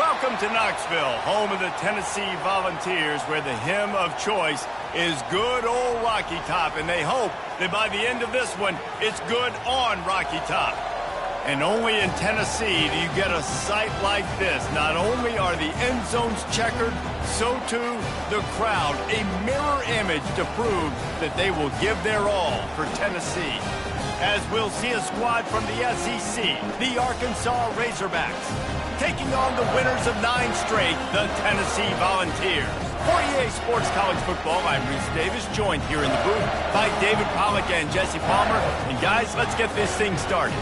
Welcome to Knoxville, home of the Tennessee Volunteers, where the hymn of choice is good old Rocky Top, and they hope that by the end of this one, it's good on Rocky Top. And only in Tennessee do you get a sight like this. Not only are the end zones checkered, so too the crowd, a mirror image to prove that they will give their all for Tennessee. As we'll see a squad from the SEC, the Arkansas Razorbacks, taking on the winners of 9 straight, the Tennessee Volunteers. For EA Sports College Football, I'm Reese Davis, joined here in the booth by David Pollack and Jesse Palmer. And guys, let's get this thing started.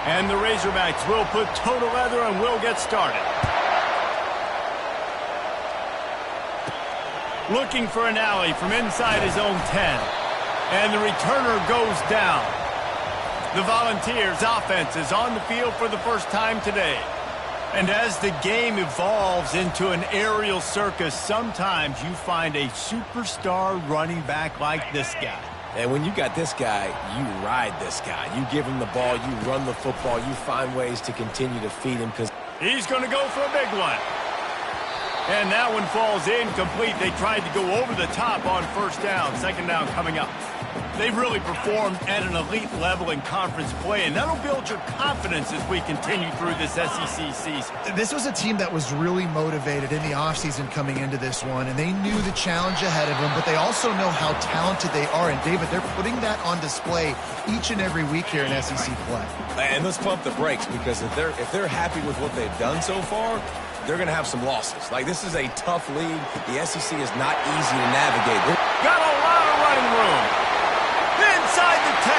And the Razorbacks will put toe to leather and we'll get started. Looking for an alley from inside his own 10. And the returner goes down. The Volunteers' offense is on the field for the first time today. And as the game evolves into an aerial circus, sometimes you find a superstar running back like this guy. And when you got this guy, you ride this guy. You give him the ball, you run the football, you find ways to continue to feed him because he's going to go for a big one. And that one falls incomplete. They tried to go over the top on first down. Second down coming up. They've really performed at an elite level in conference play, and that'll build your confidence as we continue through this SEC season. This was a team that was really motivated in the offseason coming into this one, and they knew the challenge ahead of them, but they also know how talented they are. And, David, they're putting that on display each and every week here in SEC play. And let's pump the brakes, because if they're happy with what they've done so far, they're going to have some losses. Like, this is a tough league. The SEC is not easy to navigate. Got a lot of running room. Inside the 10.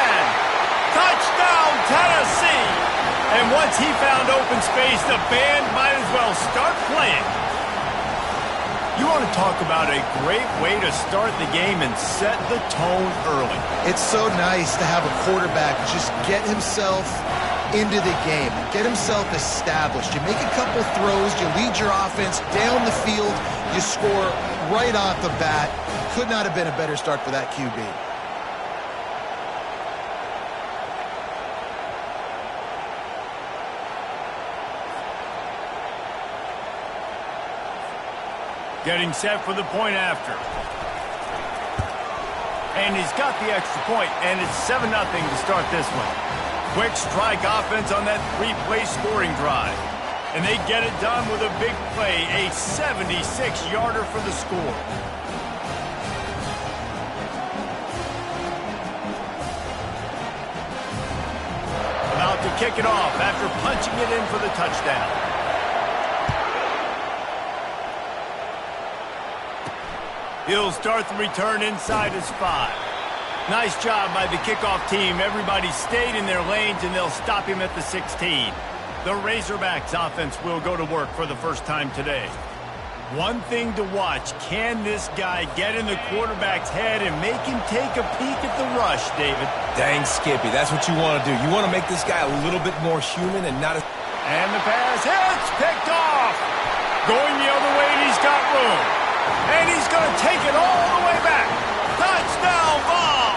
Touchdown, Tennessee. And once he found open space, the band might as well start playing. You want to talk about a great way to start the game and set the tone early. It's so nice to have a quarterback just get himself into the game, get himself established. You make a couple throws, you lead your offense down the field, you score right off the bat. Could not have been a better start for that QB. Getting set for the point after. And he's got the extra point, and it's 7-0 to start this one. Quick strike offense on that 3-play scoring drive. And they get it done with a big play, a 76-yarder for the score. About to kick it off after punching it in for the touchdown. He'll start the return inside his 5. Nice job by the kickoff team. Everybody stayed in their lanes, and they'll stop him at the 16. The Razorbacks offense will go to work for the first time today. One thing to watch, can this guy get in the quarterback's head and make him take a peek at the rush, David? Dang, Skippy, that's what you want to do. You want to make this guy a little bit more human and not as... And the pass hits, picked off. Going the other way, and he's got room. And he's going to take it all the way back. Touchdown ball.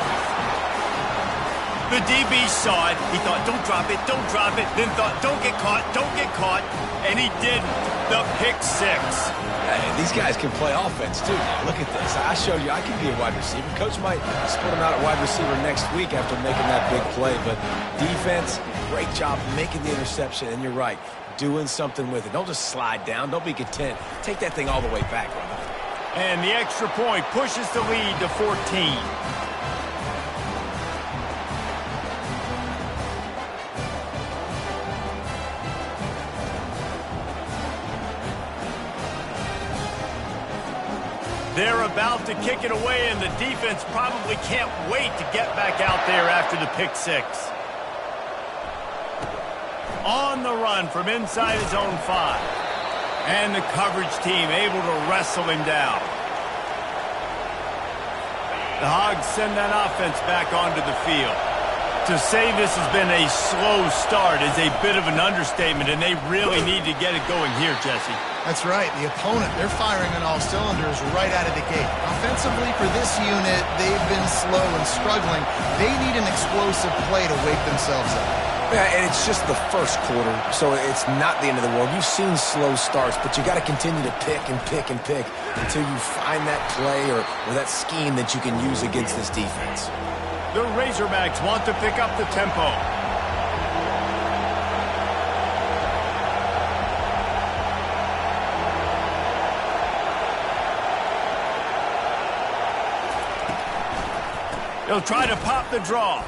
The DB saw it. He thought, don't drop it, don't drop it. Then thought, don't get caught, don't get caught. And he didn't. The pick 6. Hey, these guys can play offense, too. Now, look at this. I showed you I can be a wide receiver. Coach might split him out at wide receiver next week after making that big play. But defense, great job making the interception. And you're right, doing something with it. Don't just slide down. Don't be content. Take that thing all the way back. And the extra point pushes the lead to 14. They're about to kick it away, and the defense probably can't wait to get back out there after the pick 6. On the run from inside his own 5. And the coverage team able to wrestle him down. The Hogs send that offense back onto the field. To say this has been a slow start is a bit of an understatement, and they really need to get it going here, Jesse. That's right. The opponent, they're firing on all cylinders right out of the gate. Offensively, for this unit, they've been slow and struggling. They need an explosive play to wake themselves up. Yeah, and it's just the first quarter, so it's not the end of the world. You've seen slow starts, but you got to continue to pick and pick and pick until you find that play or that scheme that you can use against this defense. The Razorbacks want to pick up the tempo. They'll try to pop the draw.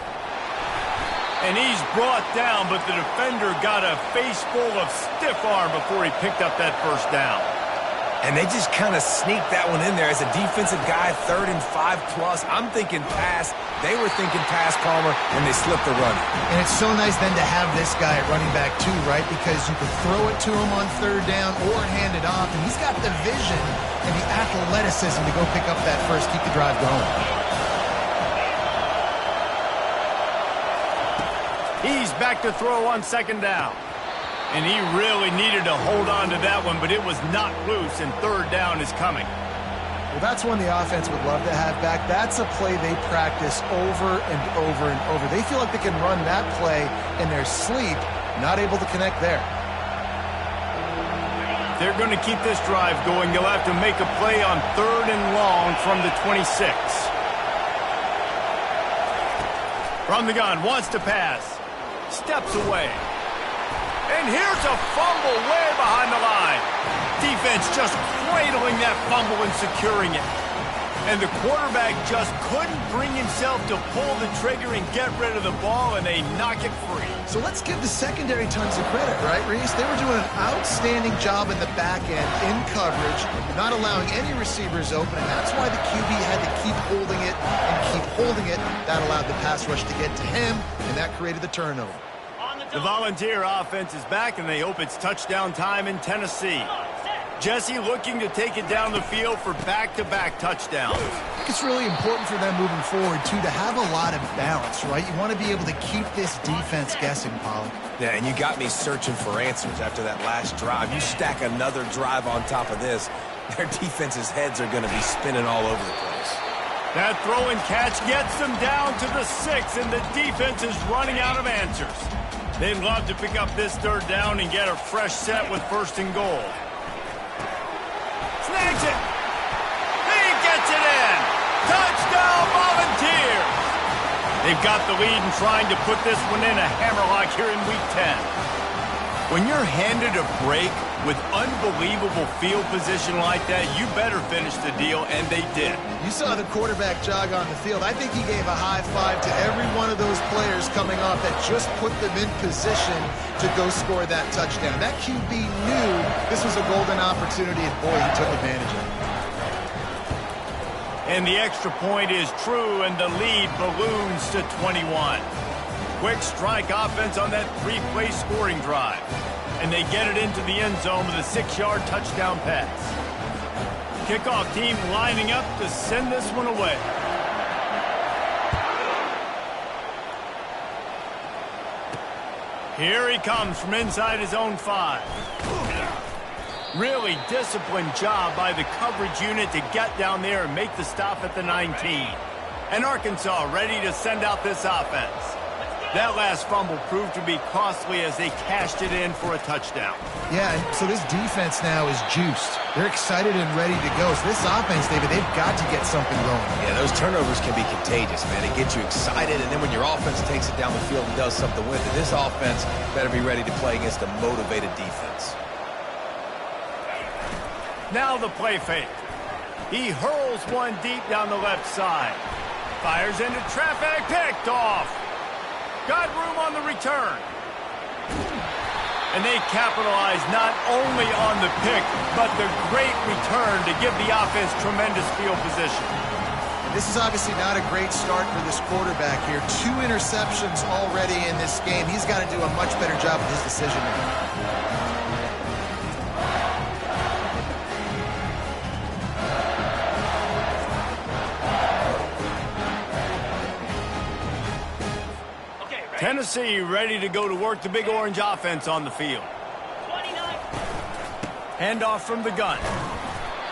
And he's brought down, but the defender got a face full of stiff arm before he picked up that first down. And they just kind of sneaked that one in there as a defensive guy, 3rd and 5+. I'm thinking pass. They were thinking pass, Palmer, and they slipped the run. And it's so nice then to have this guy at running back too, right? Because you could throw it to him on 3rd down or hand it off, and he's got the vision and the athleticism to go pick up that first, keep the drive going. He's back to throw on 2nd down. And he really needed to hold on to that one, but it was not loose, and 3rd down is coming. Well, that's one the offense would love to have back. That's a play they practice over and over and over. They feel like they can run that play in their sleep, not able to connect there. They're going to keep this drive going. They'll have to make a play on 3rd and long from the 26. From the gun, wants to pass. Steps away. And here's a fumble way behind the line. Defense just cradling that fumble and securing it. And the quarterback just couldn't bring himself to pull the trigger and get rid of the ball, and they knock it free. So let's give the secondary tons of credit, right, Reese? They were doing an outstanding job in the back end, in coverage, not allowing any receivers open, and that's why the QB had to keep holding it and keep holding it. That allowed the pass rush to get to him, and that created the turnover. The Volunteer offense is back, and they hope it's touchdown time in Tennessee. Jesse looking to take it down the field for back-to-back touchdowns. I think it's really important for them moving forward, too, to have a lot of balance, right? You want to be able to keep this defense guessing, Pollock. Yeah, and you got me searching for answers after that last drive. You stack another drive on top of this, their defense's heads are going to be spinning all over the place. That throw and catch gets them down to the 6, and the defense is running out of answers. They'd love to pick up this 3rd down and get a fresh set with 1st and goal. Snags it. He gets it in. Touchdown, Volunteers. They've got the lead and trying to put this one in a hammerlock here in Week 10. When you're handed a break with unbelievable field position like that, you better finish the deal, and they did. You saw the quarterback jog on the field. I think he gave a high five to every one of those players coming off that just put them in position to go score that touchdown. That QB knew this was a golden opportunity, and boy, he took advantage of it. And the extra point is true, and the lead balloons to 21. Quick strike offense on that 3-play scoring drive. And they get it into the end zone with a 6-yard touchdown pass. Kickoff team lining up to send this one away. Here he comes from inside his own 5. Really disciplined job by the coverage unit to get down there and make the stop at the 19. And Arkansas ready to send out this offense. That last fumble proved to be costly as they cashed it in for a touchdown. Yeah, and so this defense now is juiced. They're excited and ready to go. So this offense, David, they've got to get something going. Yeah, those turnovers can be contagious, man. It gets you excited, and then when your offense takes it down the field and does something with it, this offense better be ready to play against a motivated defense. Now the play fake. He hurls one deep down the left side. Fires into traffic, picked off. Got room on the return. And they capitalize not only on the pick, but the great return to give the offense tremendous field position. This is obviously not a great start for this quarterback here. 2 interceptions already in this game. He's got to do a much better job with his decision making. Tennessee ready to go to work the Big Orange offense on the field. Handoff from the gun.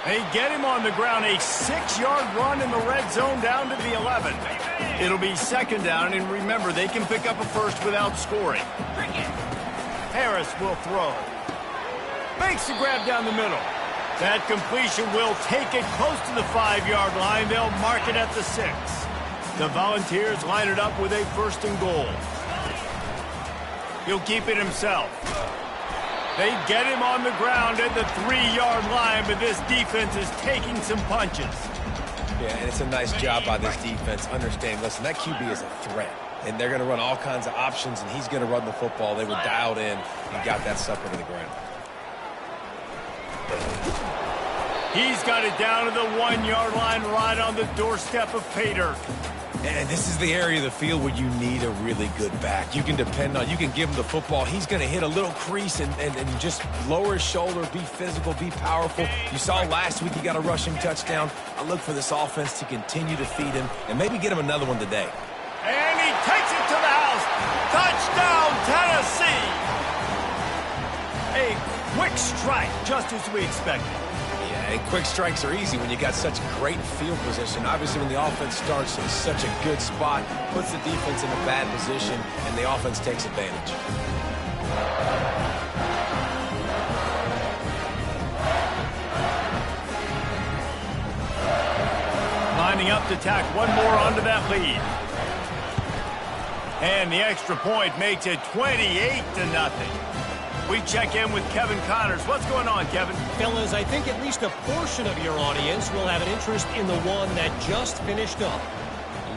They get him on the ground. A 6-yard run in the red zone down to the 11. It'll be second down, and remember, they can pick up a first without scoring. Harris will throw. Makes the grab down the middle. That completion will take it close to the 5-yard line. They'll mark it at the 6. The Volunteers line it up with a first and goal. He'll keep it himself. They get him on the ground at the 3-yard line, but this defense is taking some punches. Yeah, and it's a nice job by this defense. Understand, listen, that QB is a threat. And they're going to run all kinds of options, and he's going to run the football. They were dialed in and got that sucker to the ground. He's got it down to the 1-yard line right on the doorstep of pay dirt. And this is the area of the field where you need a really good back. You can depend on, you can give him the football. He's going to hit a little crease and just lower his shoulder, be physical, be powerful. You saw last week he got a rushing touchdown. I look for this offense to continue to feed him and maybe get him another one today. And he takes it to the house. Touchdown, Tennessee. A quick strike, just as we expected. And quick strikes are easy when you got such great field position. Obviously, when the offense starts in such a good spot, puts the defense in a bad position, and the offense takes advantage. Lining up to tack one more onto that lead. And the extra point makes it 28-0. We check in with Kevin Connors. What's going on, Kevin? Fellas, I think at least a portion of your audience will have an interest in the one that just finished up.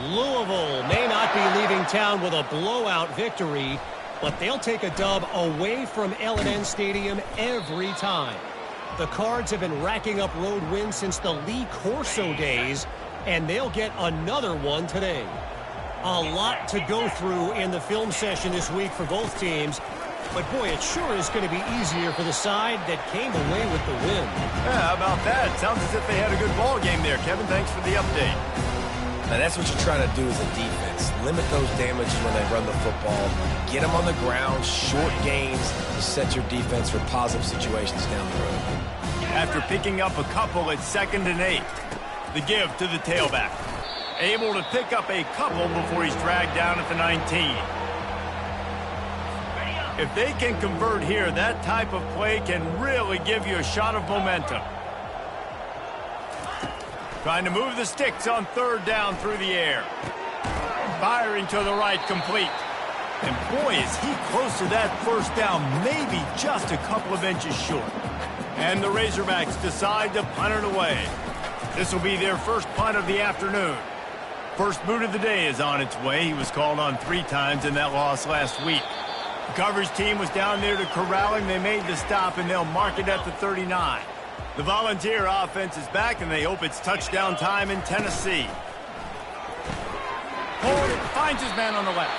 Louisville may not be leaving town with a blowout victory, but they'll take a dub away from L&N Stadium every time. The Cards have been racking up road wins since the Lee Corso days, and they'll get another one today. A lot to go through in the film session this week for both teams. But, boy, it sure is going to be easier for the side that came away with the win. Yeah, how about that? Sounds as if they had a good ball game there, Kevin. Thanks for the update. Now, that's what you're trying to do as a defense. Limit those damages when they run the football. Get them on the ground, short gains to set your defense for positive situations down the road. After picking up a couple at 2nd and 8, the give to the tailback. Able to pick up a couple before he's dragged down at the 19. If they can convert here, that type of play can really give you a shot of momentum. Trying to move the sticks on 3rd down through the air. Firing to the right, complete. And boy, is he close to that 1st down, maybe just a couple of inches short. And the Razorbacks decide to punt it away. This will be their first punt of the afternoon. First boot of the day is on its way. He was called on 3 times in that loss last week. The coverage team was down there to corral him. They made the stop, and they'll mark it at the 39. The Volunteer offense is back, and they hope it's touchdown time in Tennessee. Ford finds his man on the left.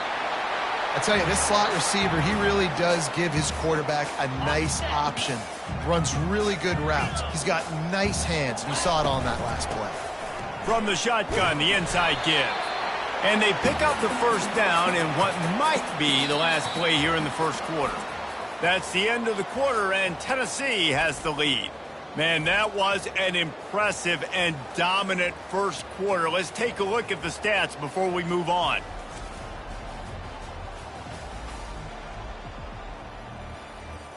I tell you, this slot receiver, he really does give his quarterback a nice option. Runs really good routes. He's got nice hands. You saw it on that last play. From the shotgun, the inside give. And they pick up the 1st down in what might be the last play here in the 1st quarter. That's the end of the quarter, and Tennessee has the lead. Man, that was an impressive and dominant 1st quarter. Let's take a look at the stats before we move on.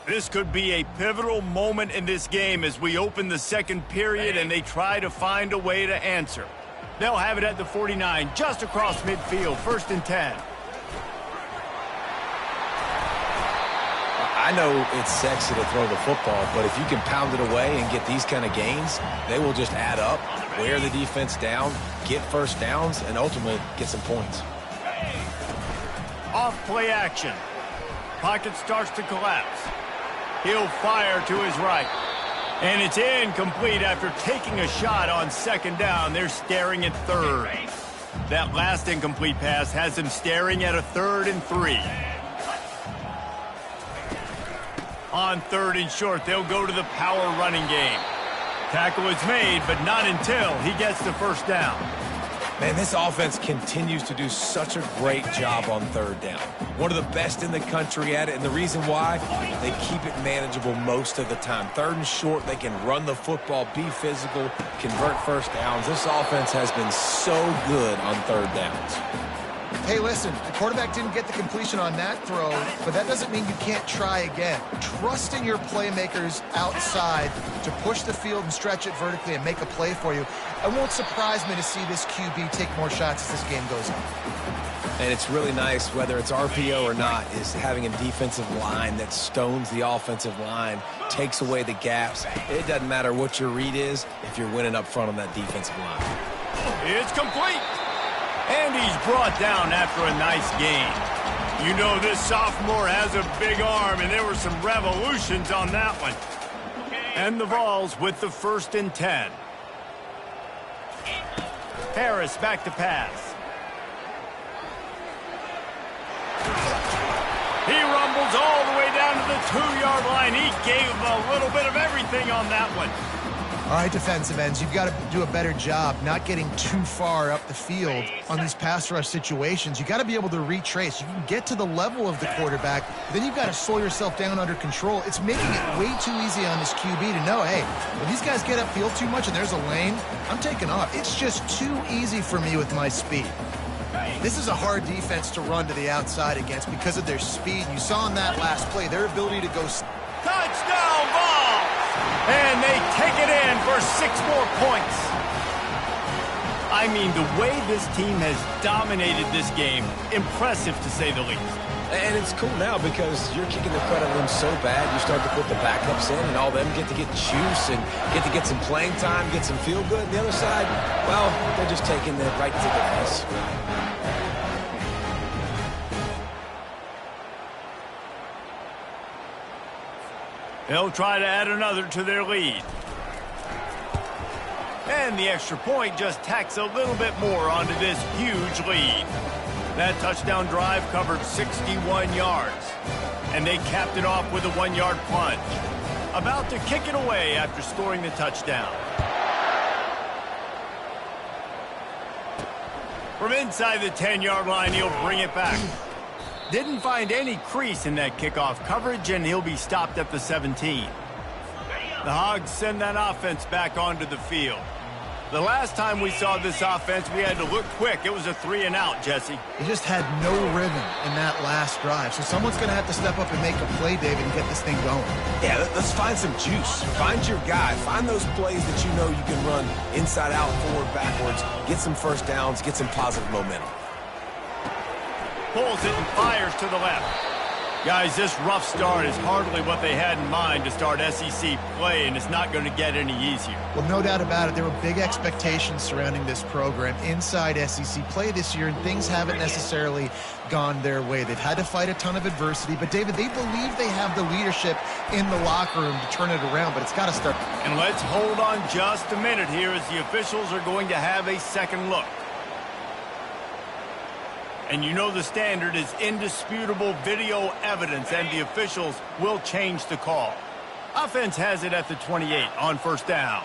This could be a pivotal moment in this game as we open the 2nd period and they try to find a way to answer. They'll have it at the 49, just across midfield, 1st and 10. I know it's sexy to throw the football, but if you can pound it away and get these kind of gains, they will just add up, wear the defense down, get 1st downs, and ultimately get some points. Off play action. Pocket starts to collapse. He'll fire to his right. And it's incomplete after taking a shot on 2nd down. They're staring at 3rd. That last incomplete pass has them staring at a 3rd and 3. On 3rd and short, they'll go to the power running game. Tackle is made, but not until he gets the 1st down. Man, this offense continues to do such a great job on third down. One of the best in the country at it, and the reason why, they keep it manageable most of the time. Third and short, they can run the football, be physical, convert first downs. This offense has been so good on third downs. Hey, listen, the quarterback didn't get the completion on that throw, but that doesn't mean you can't try again. Trust in your playmakers outside to push the field and stretch it vertically and make a play for you. It won't surprise me to see this QB take more shots as this game goes on. And it's really nice, whether it's RPO or not, is having a defensive line that stones the offensive line, takes away the gaps. It doesn't matter what your read is if you're winning up front on that defensive line. It's complete. And he's brought down after a nice gain. You know this sophomore has a big arm, and there were some revolutions on that one. And the Vols with the 1st and 10. Harris back to pass. He rumbles all the way down to the 2-yard line. He gave him a little bit of everything on that one. All right, defensive ends, you've got to do a better job not getting too far up the field on these pass rush situations. You've got to be able to retrace. You can get to the level of the quarterback, but then you've got to slow yourself down under control. It's making it way too easy on this QB to know, hey, when these guys get upfield too much and there's a lane, I'm taking off. It's just too easy for me with my speed. This is a hard defense to run to the outside against because of their speed. You saw in that last play, their ability to go... Touchdown ball! And they take it in for 6 more points. I mean, the way this team has dominated this game, impressive to say the least. And it's cool now because you're kicking the credit of them so bad, you start to put the backups in, and all them get to get juice and get to get some playing time, get some feel good. And the other side, well, they're just taking it right to the face. They'll try to add another to their lead. And the extra point just tacks a little bit more onto this huge lead. That touchdown drive covered 61 yards. And they capped it off with a 1-yard plunge. About to kick it away after scoring the touchdown. From inside the 10-yard line, he'll bring it back. Didn't find any crease in that kickoff coverage, and he'll be stopped at the 17. The Hogs send that offense back onto the field. The last time we saw this offense, we had to look quick. It was a 3-and-out, Jesse. They just had no rhythm in that last drive. So someone's going to have to step up and make a play, David, and get this thing going. Yeah, let's find some juice. Find your guy. Find those plays that you know you can run inside out, forward, backwards. Get some first downs. Get some positive momentum. Pulls it and fires to the left. Guys, this rough start is hardly what they had in mind to start SEC play, and it's not going to get any easier. Well, no doubt about it. There were big expectations surrounding this program inside SEC play this year, and things haven't necessarily gone their way. They've had to fight a ton of adversity, but, David, they believe they have the leadership in the locker room to turn it around, but it's got to start. And let's hold on just a minute here as the officials are going to have a second look. And you know the standard is indisputable video evidence, and the officials will change the call. Offense has it at the 28 on first down.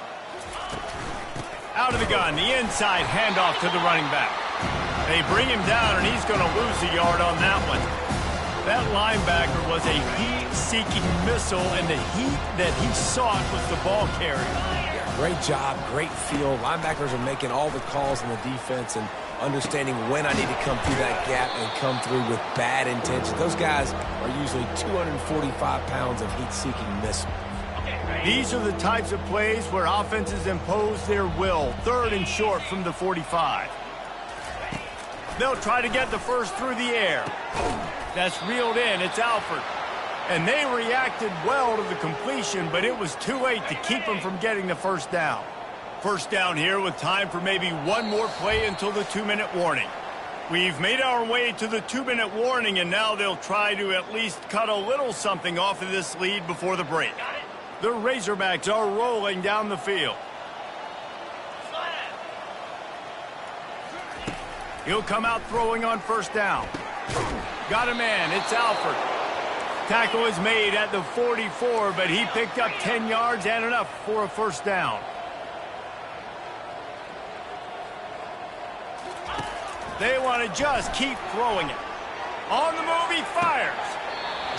Out of the gun, the inside handoff to the running back. They bring him down, and he's going to lose a yard on that one. That linebacker was a heat-seeking missile, and the heat that he sought was the ball carrier. Yeah, great job, great feel. Linebackers are making all the calls in the defense and understanding when I need to come through that gap and come through with bad intentions. Those guys are usually 245 pounds of heat-seeking missile. These are the types of plays where offenses impose their will. 3rd and short from the 45. They'll try to get the first through the air. That's reeled in. It's Alford. And they reacted well to the completion, but it was too late to keep them from getting the first down. First down here with time for maybe one more play until the 2-minute warning. We've made our way to the 2-minute warning, and now they'll try to at least cut a little something off of this lead before the break. The Razorbacks are rolling down the field. He'll come out throwing on first down. Got a man. It's Alford. Tackle is made at the 44, but he picked up 10 yards and enough for a first down. They want to just keep throwing it. On the move, he fires.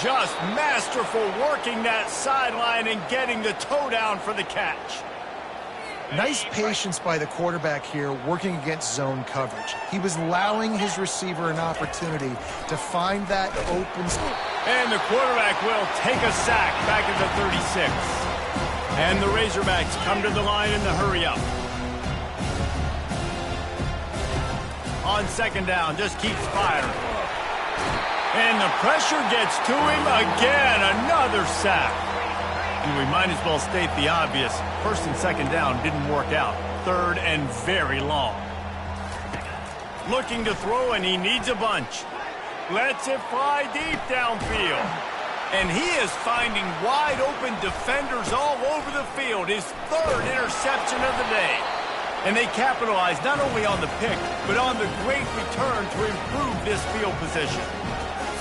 Just masterful working that sideline and getting the toe down for the catch. Nice patience by the quarterback here working against zone coverage. He was allowing his receiver an opportunity to find that open. And the quarterback will take a sack back at the 36. And the Razorbacks come to the line in the hurry-up. On second down, just keeps firing. And the pressure gets to him again. Another sack. And we might as well state the obvious. First and second down didn't work out. Third and very long. Looking to throw, and he needs a bunch. Lets it fly deep downfield. And he is finding wide-open defenders all over the field. His third interception of the day. And they capitalize not only on the pick, but on the great return to improve this field position.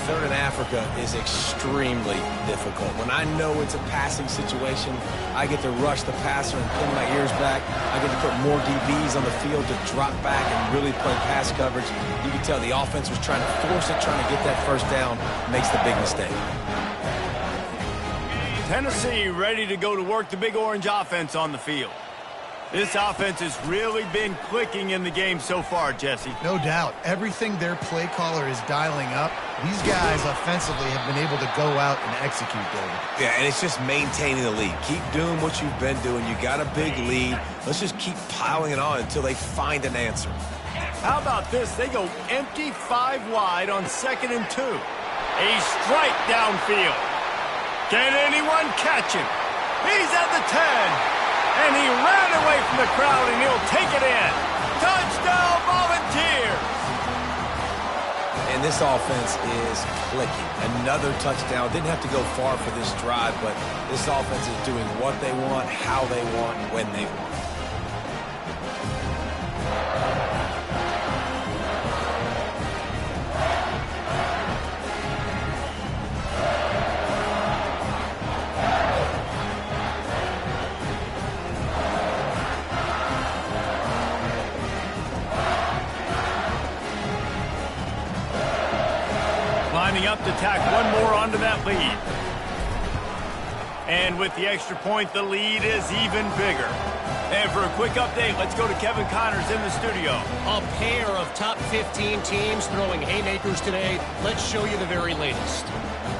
Third in Africa is extremely difficult. When I know it's a passing situation, I get to rush the passer and pin my ears back. I get to put more DBs on the field to drop back and really play pass coverage. You can tell the offense was trying to force it, trying to get that first down, makes the big mistake. Tennessee ready to go to work the Big Orange offense on the field. This offense has really been clicking in the game so far, Jesse. No doubt. Everything their play caller is dialing up, these guys offensively have been able to go out and execute, David. Yeah, and it's just maintaining the lead. Keep doing what you've been doing. You got a big lead. Let's just keep piling it on until they find an answer. How about this? They go empty 5 wide on 2nd and 2. A strike downfield. Can anyone catch him? He's at the 10. And he ran away from the crowd, and he'll take it in. Touchdown, Volunteers! And this offense is clicking. Another touchdown. Didn't have to go far for this drive, but this offense is doing what they want, how they want, when they want. Lining up to tack one more onto that lead. And with the extra point, the lead is even bigger. And for a quick update, let's go to Kevin Connors in the studio. A pair of top 15 teams throwing haymakers today. Let's show you the very latest.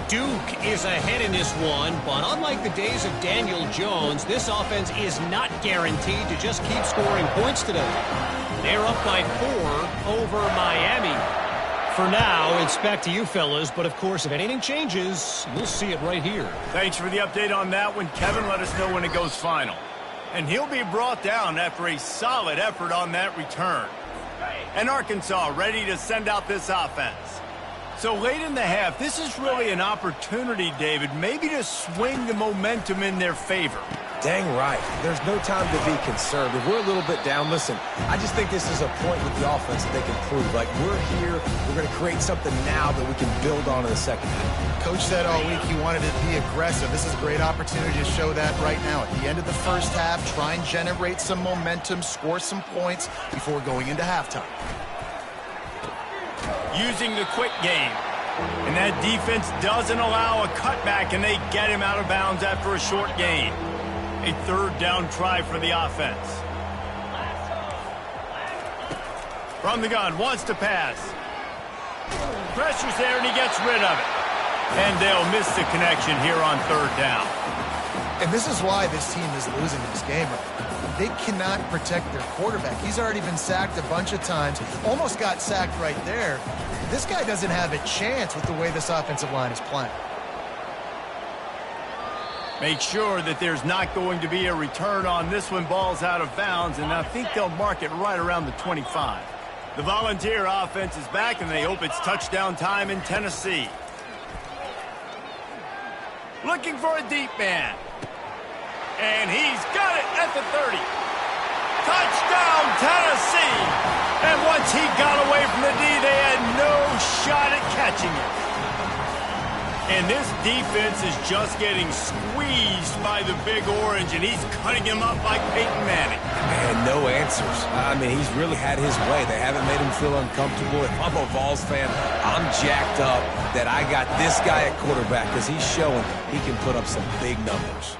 Duke is ahead in this one, but unlike the days of Daniel Jones, this offense is not guaranteed to just keep scoring points today. They're up by 4 over Miami. For now, it's back to you fellas, but of course, if anything changes, we'll see it right here. Thanks for the update on that one, Kevin. Let us know when it goes final. And he'll be brought down after a solid effort on that return. And Arkansas ready to send out this offense. So late in the half, this is really an opportunity, David, maybe to swing the momentum in their favor. Dang right. There's no time to be concerned. If we're a little bit down, listen, I just think this is a point with the offense that they can prove. Like, we're here, we're going to create something now that we can build on in the second half. Coach said all week he wanted to be aggressive. This is a great opportunity to show that right now. At the end of the first half, try and generate some momentum, score some points before going into halftime. Using the quick game. And that defense doesn't allow a cutback, and they get him out of bounds after a short gain. A third down try for the offense. From the gun, wants to pass. Pressure's there, and he gets rid of it. And they'll miss the connection here on third down. And this is why this team is losing this game. They cannot protect their quarterback. He's already been sacked a bunch of times. Almost got sacked right there. This guy doesn't have a chance with the way this offensive line is playing. Make sure that there's not going to be a return on this one. Ball's out of bounds, and I think they'll mark it right around the 25. The Volunteer offense is back, and they hope it's touchdown time in Tennessee. Looking for a deep man. And he's got it at the 30. Touchdown, Tennessee! And once he got away from the D, they had no shot at catching it. And this defense is just getting squeezed by the Big Orange, and he's cutting him up like Peyton Manning. And no answers. I mean, he's really had his way. They haven't made him feel uncomfortable. If I'm a Vols fan, I'm jacked up that I got this guy at quarterback because he's showing he can put up some big numbers.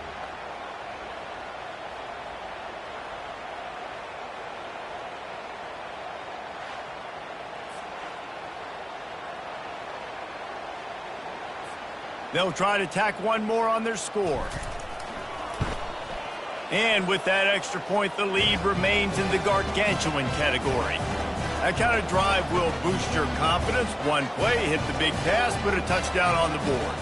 They'll try to tack one more on their score. And with that extra point, the lead remains in the gargantuan category. That kind of drive will boost your confidence. One play, hit the big pass, put a touchdown on the board.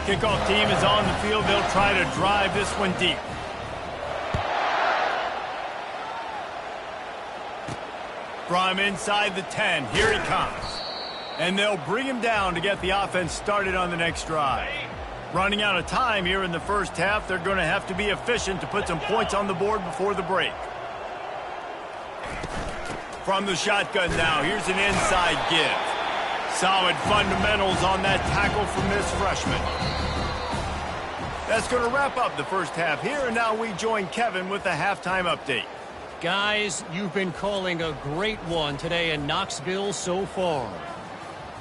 Kickoff team is on the field. They'll try to drive this one deep. From inside the 10, here he comes. And they'll bring him down to get the offense started on the next drive. Running out of time here in the first half, they're going to have to be efficient to put some points on the board before the break. From the shotgun now, here's an inside give. Solid fundamentals on that tackle from this freshman. That's going to wrap up the first half here, and now we join Kevin with the halftime update. Guys, you've been calling a great one today in Knoxville so far.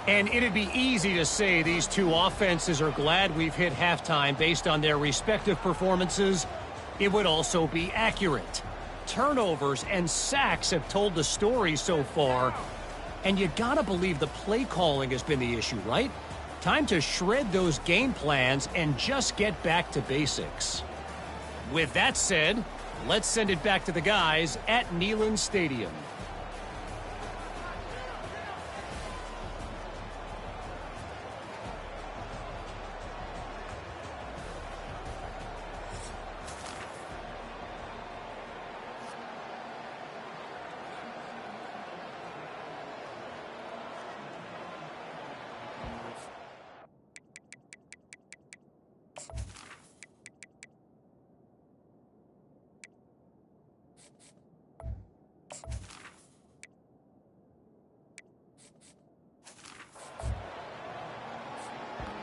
And it'd be easy to say these two offenses are glad we've hit halftime based on their respective performances. It would also be accurate. Turnovers and sacks have told the story so far. And you gotta believe the play calling has been the issue, right? Time to shred those game plans and just get back to basics. With that said, let's send it back to the guys at Neyland Stadium.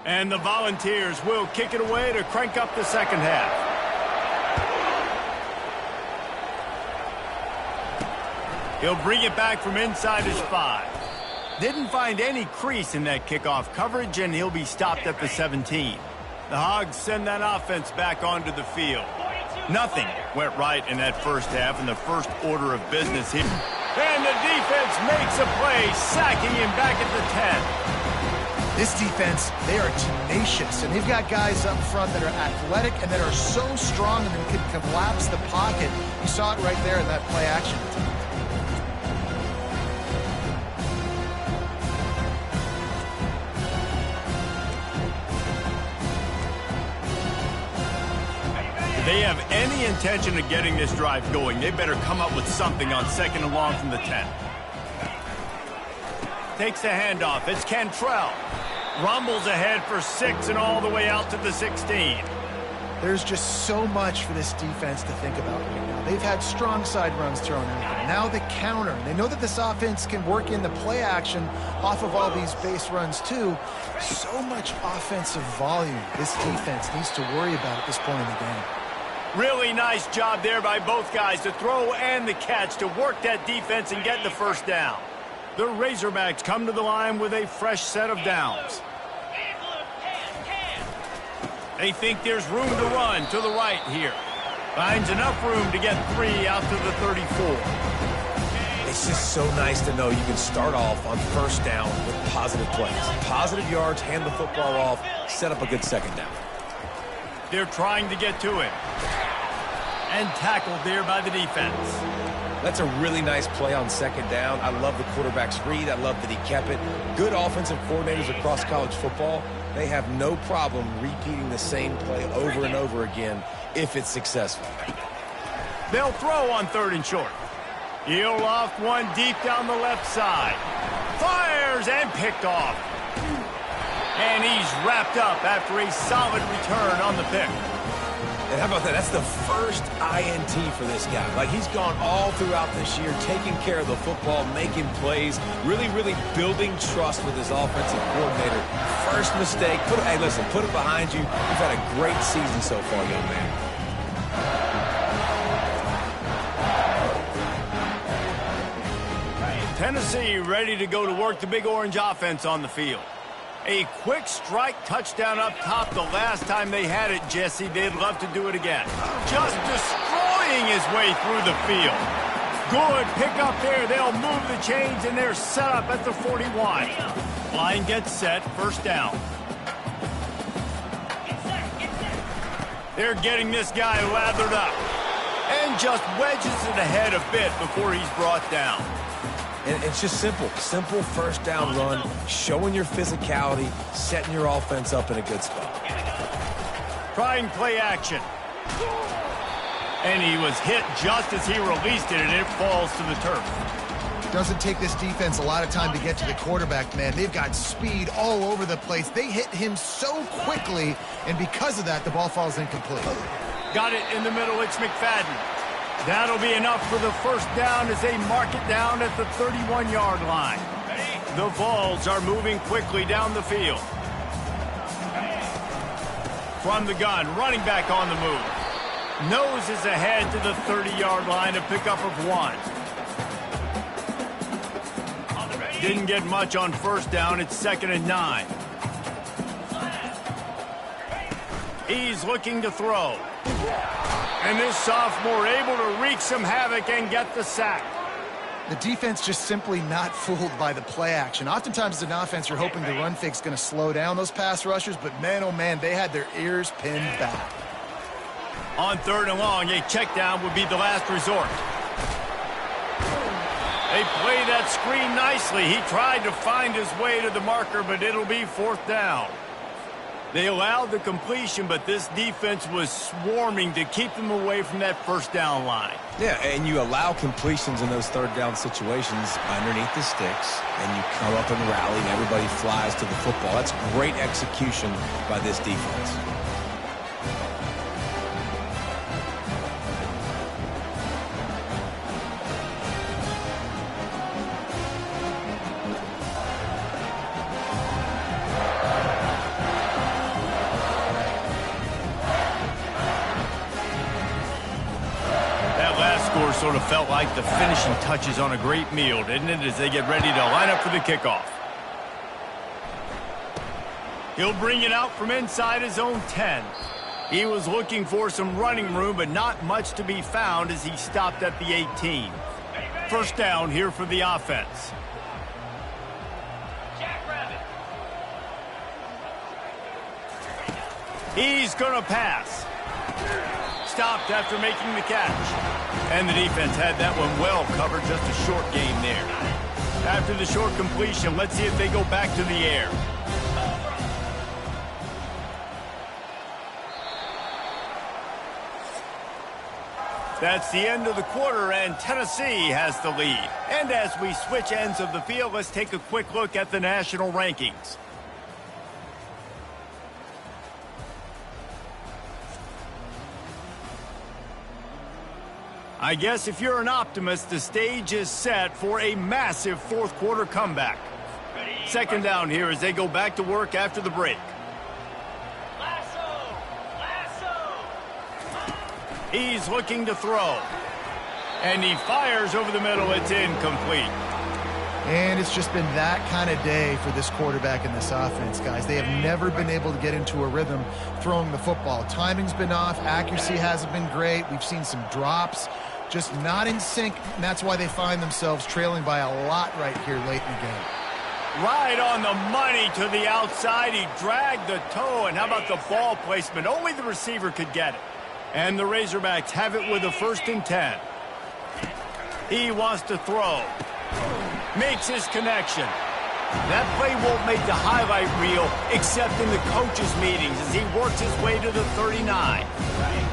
And the Volunteers will kick it away to crank up the second half. He'll bring it back from inside his 5. Didn't find any crease in that kickoff coverage, and he'll be stopped at the 17. The Hogs send that offense back onto the field. Nothing went right in that first half in the first order of business here. And the defense makes a play, sacking him back at the 10. This defense, they are tenacious, and they've got guys up front that are athletic and that are so strong and can collapse the pocket. You saw it right there in that play action. If they have any intention of getting this drive going, they better come up with something on second and long from the 10. Takes the handoff. It's Cantrell. Rumbles ahead for 6 and all the way out to the 16. There's just so much for this defense to think about right now. They've had strong side runs thrown at them. Now the counter. They know that this offense can work in the play action off of all these base runs too. So much offensive volume this defense needs to worry about at this point in the game. Really nice job there by both guys, the throw and the catch, to work that defense and get the first down. The Razorbacks come to the line with a fresh set of downs. They think there's room to run to the right here. Finds enough room to get 3 out to the 34. It's just so nice to know you can start off on first down with positive plays. Positive yards, hand the football off, set up a good second down. They're trying to get to him. And tackled there by the defense. That's a really nice play on second down. I love the quarterback's read. I love that he kept it. Good offensive coordinators across college football, they have no problem repeating the same play over and over again if it's successful. They'll throw on 3rd and short. He'll loft one deep down the left side. Fires and picked off. And he's wrapped up after a solid return on the pick. And how about that? That's the first INT for this guy. Like, he's gone all throughout this year, taking care of the football, making plays, really, really building trust with his offensive coordinator. First mistake. Hey, listen, put it behind you. You've had a great season so far, young man. Tennessee ready to go to work the Big Orange offense on the field. A quick strike touchdown up top the last time they had it, Jesse. They'd love to do it again. Just destroying his way through the field. Good pick up there. They'll move the chains, and they're set up at the 41. Line gets set. First down. They're getting this guy lathered up. And just wedges it ahead a bit before he's brought down. And it's just simple first down run, showing your physicality, setting your offense up in a good spot. Trying play action. And he was hit just as he released it, and it falls to the turf. Doesn't take this defense a lot of time to get to the quarterback, man. They've got speed all over the place. They hit him so quickly, and because of that, the ball falls incomplete. Got it in the middle. It's McFadden. That'll be enough for the first down as they mark it down at the 31-yard line. The Vols are moving quickly down the field. From the gun, running back on the move. Noses ahead to the 30-yard line, a pickup of 1. Didn't get much on first down. It's 2nd and 9. He's looking to throw. And this sophomore able to wreak some havoc and get the sack. The defense just simply not fooled by the play action. Oftentimes as an offense, you're hoping the run fake's going to slow down those pass rushers, but man, oh man, they had their ears pinned back. On 3rd and long, a check down would be the last resort. They play that screen nicely. He tried to find his way to the marker, but it'll be 4th down. They allowed the completion, but this defense was swarming to keep them away from that first down line. Yeah, and you allow completions in those 3rd down situations underneath the sticks, and you come up and rally, and everybody flies to the football. That's great execution by this defense. Sort of felt like the finishing touches on a great meal, didn't it, as they get ready to line up for the kickoff. He'll bring it out from inside his own 10. He was looking for some running room, but not much to be found as he stopped at the 18. First down here for the offense. He's going to pass. Stopped after making the catch. And the defense had that one well covered, just a short gain there. After the short completion, let's see if they go back to the air. That's the end of the quarter, and Tennessee has the lead. And as we switch ends of the field, let's take a quick look at the national rankings. I guess if you're an optimist, the stage is set for a massive 4th quarter comeback. 2nd down here as they go back to work after the break. He's looking to throw. And he fires over the middle. It's incomplete. And it's just been that kind of day for this quarterback and this offense, guys. They have never been able to get into a rhythm throwing the football. Timing's been off. Accuracy hasn't been great. We've seen some drops. Just not in sync, and that's why they find themselves trailing by a lot right here late in the game. Right on the money to the outside. He dragged the toe, and how about the ball placement? Only the receiver could get it. And the Razorbacks have it with a 1st and 10. He wants to throw. Makes his connection. That play won't make the highlight reel except in the coaches' meetings as he works his way to the 39.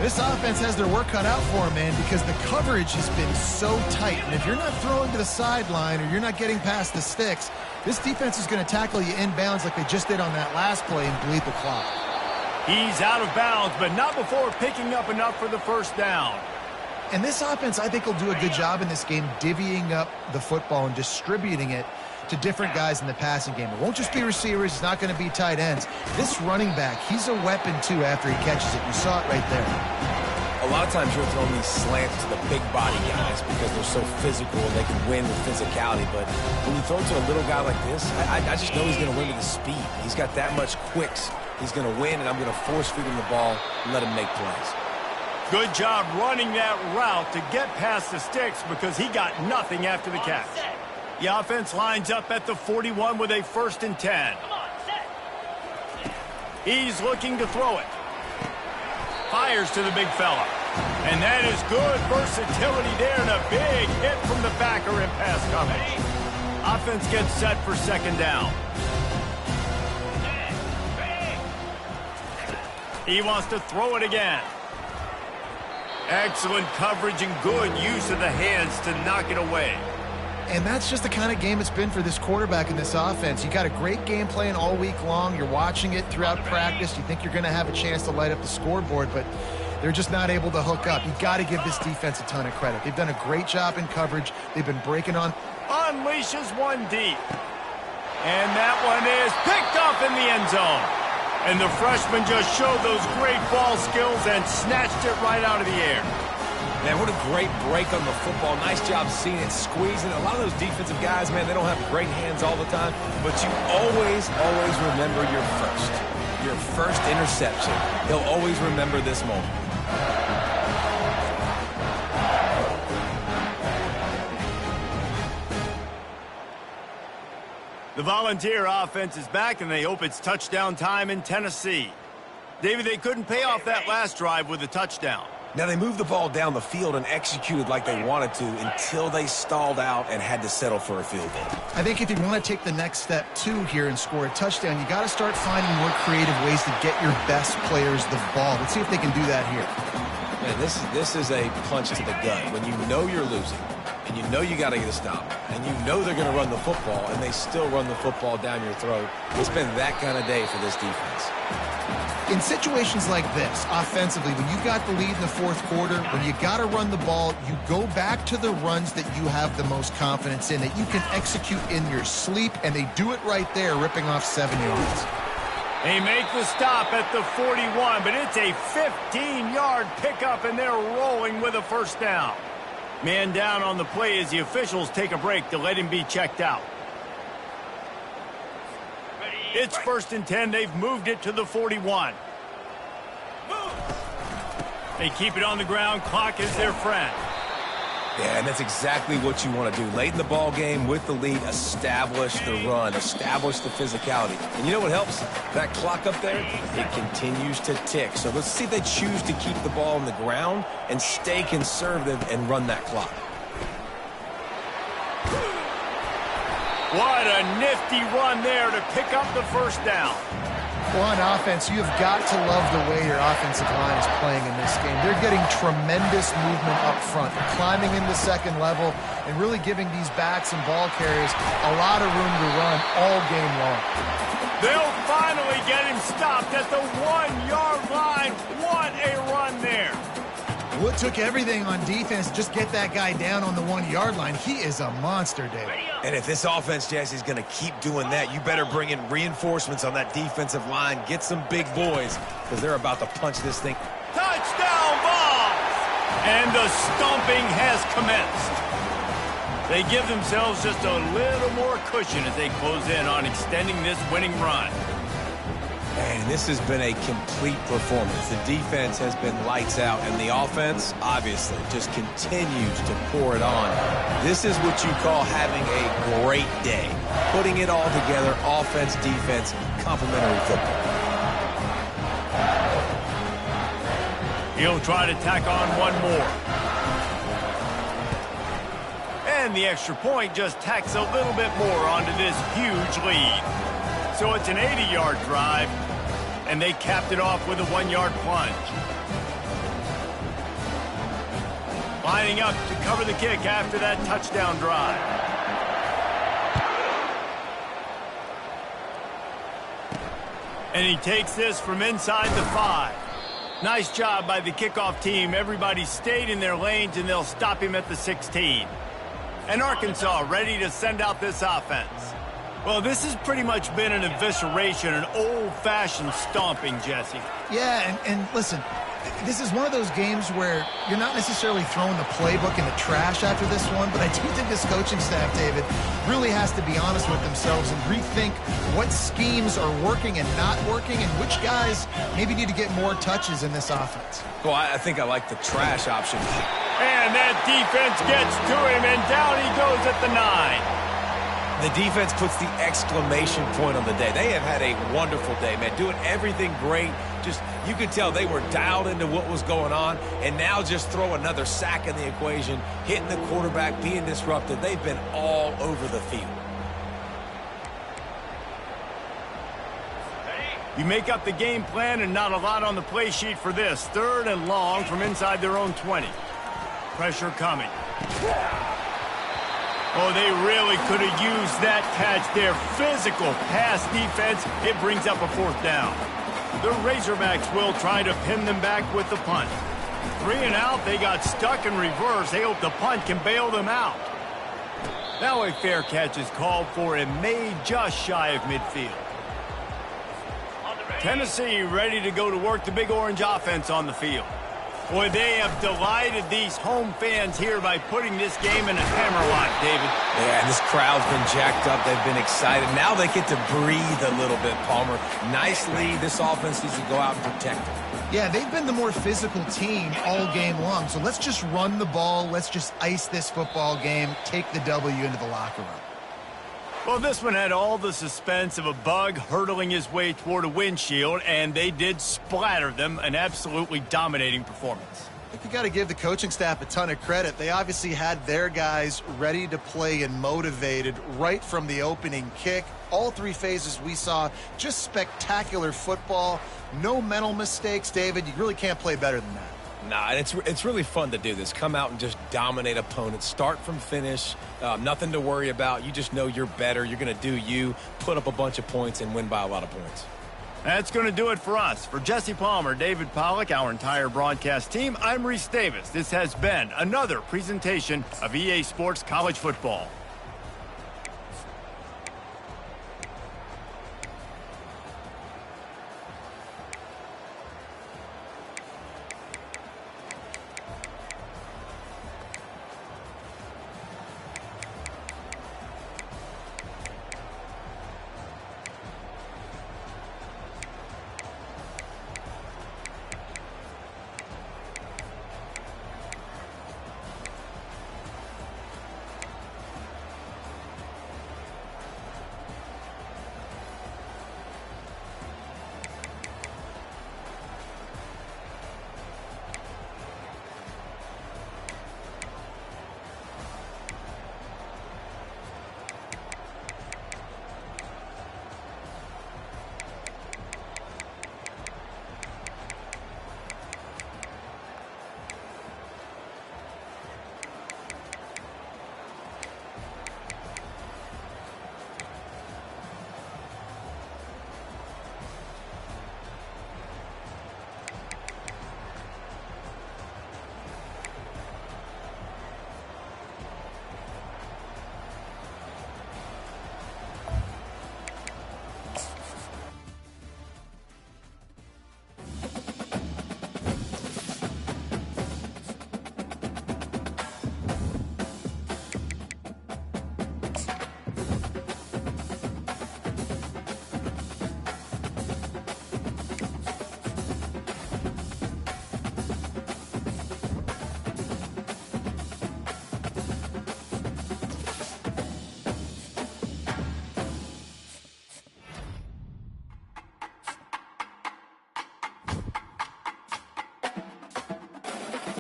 This offense has their work cut out for him, man, because the coverage has been so tight. And if you're not throwing to the sideline or you're not getting past the sticks, this defense is going to tackle you inbounds like they just did on that last play and bleed the clock. He's out of bounds, but not before picking up enough for the first down. And this offense, I think, will do a good job in this game divvying up the football and distributing it to different guys in the passing game. It won't just be receivers. It's not going to be tight ends. This running back, he's a weapon, too, after he catches it. You saw it right there. A lot of times you're throwing these slants to the big body guys because they're so physical and they can win with physicality. But when you throw it to a little guy like this, I just know he's going to win with his speed. He's got that much quicks. He's going to win, and I'm going to force feed him the ball and let him make plays. Good job running that route to get past the sticks because he got nothing after the catch. The offense lines up at the 41 with a 1st and 10. He's looking to throw it. Fires to the big fella. And that is good versatility there and a big hit from the backer in pass coverage. Offense gets set for 2nd down. He wants to throw it again. Excellent coverage and good use of the hands to knock it away. And that's just the kind of game it's been for this quarterback in this offense. You got a great game plan all week long. You're watching it throughout practice. You think you're going to have a chance to light up the scoreboard, but they're just not able to hook up. You got to give this defense a ton of credit. They've done a great job in coverage. They've been breaking on. Unleashes one deep. And that one is picked up in the end zone. And the freshman just showed those great ball skills and snatched it right out of the air. Man, what a great break on the football. Nice job seeing it, squeezing. A lot of those defensive guys, man, they don't have great hands all the time, but you always remember your first interception. He'll always remember this moment. The Volunteer offense is back, and they hope it's touchdown time in Tennessee. David, they couldn't pay off that last drive with a touchdown. Now, they moved the ball down the field and executed like they wanted to until they stalled out and had to settle for a field goal. I think if you want to take the next step, too, here and score a touchdown, you got to start finding more creative ways to get your best players the ball. Let's see if they can do that here. Man, this is a punch to the gut. When you know you're losing, and you know you got to get a stop, and you know they're going to run the football, and they still run the football down your throat. It's been that kind of day for this defense. In situations like this, offensively, when you got the lead in the 4th quarter, when you got to run the ball, you go back to the runs that you have the most confidence in, that you can execute in your sleep, and they do it right there, ripping off 7 yards. They make the stop at the 41, but it's a 15-yard pickup, and they're rolling with a 1st down. Man down on the play as the officials take a break to let him be checked out. It's 1st and 10. They've moved it to the 41. They keep it on the ground. Clock is their friend. Yeah, and that's exactly what you want to do. Late in the ball game with the lead, establish the run, establish the physicality. And you know what helps? That clock up there, it continues to tick. So let's see if they choose to keep the ball on the ground and stay conservative and run that clock. What a nifty run there to pick up the 1st down. Well, on offense, you have got to love the way your offensive line is playing in this game. They're getting tremendous movement up front. They're climbing into 2nd level and really giving these backs and ball carriers a lot of room to run all game long. They'll finally get him stopped at the 1-yard line. What a run there. Well, it took everything on defense to just get that guy down on the 1-yard line. He is a monster, David. And if this offense, Jesse, is going to keep doing that, you better bring in reinforcements on that defensive line. Get some big boys, because they're about to punch this thing. Touchdown ball! And the stomping has commenced. They give themselves just a little more cushion as they close in on extending this winning run. And this has been a complete performance. The defense has been lights out, and the offense, obviously, just continues to pour it on. This is what you call having a great day. Putting it all together, offense, defense, complementary football. He'll try to tack on one more. And the extra point just tacks a little bit more onto this huge lead. So it's an 80-yard drive, and they capped it off with a 1-yard plunge. Lining up to cover the kick after that touchdown drive. And he takes this from inside the 5. Nice job by the kickoff team. Everybody stayed in their lanes, and they'll stop him at the 16. And Arkansas ready to send out this offense. Well, this has pretty much been an evisceration, an old-fashioned stomping, Jesse. Yeah, and listen, this is one of those games where you're not necessarily throwing the playbook in the trash after this one, but I do think this coaching staff, David, really has to be honest with themselves and rethink what schemes are working and not working and which guys maybe need to get more touches in this offense. Well, I think I like the trash option. And that defense gets to him, and down he goes at the 9. The defense puts the exclamation point on the day. They have had a wonderful day, man, doing everything great. Just, you could tell they were dialed into what was going on, and now just throw another sack in the equation, hitting the quarterback, being disrupted. They've been all over the field. You make up the game plan and not a lot on the play sheet for this. 3rd and long from inside their own 20. Pressure coming. Oh, they really could have used that catch there. Physical pass defense. It brings up a 4th down. The Razorbacks will try to pin them back with the punt. 3 and out. They got stuck in reverse. They hope the punt can bail them out. Now a fair catch is called for and made just shy of midfield. Tennessee ready to go to work the Big Orange offense on the field. Boy, they have delighted these home fans here by putting this game in a hammerlock, David. Yeah, and this crowd's been jacked up. They've been excited. Now they get to breathe a little bit, Palmer. Nice lead. This offense needs to go out and protect it. Yeah, they've been the more physical team all game long. So let's just run the ball. Let's just ice this football game, take the W into the locker room. Well, this one had all the suspense of a bug hurtling his way toward a windshield, and they did splatter them. An absolutely dominating performance. I think you got to give the coaching staff a ton of credit. They obviously had their guys ready to play and motivated right from the opening kick. All 3 phases we saw, just spectacular football. No mental mistakes, David. You really can't play better than that. Nah, and it's really fun to do this. Come out and just dominate opponents. Start from finish. Nothing to worry about. You just know you're better. You're going to do you, put up a bunch of points, and win by a lot of points. That's going to do it for us. For Jesse Palmer, David Pollack, our entire broadcast team, I'm Reese Davis. This has been another presentation of EA Sports College Football.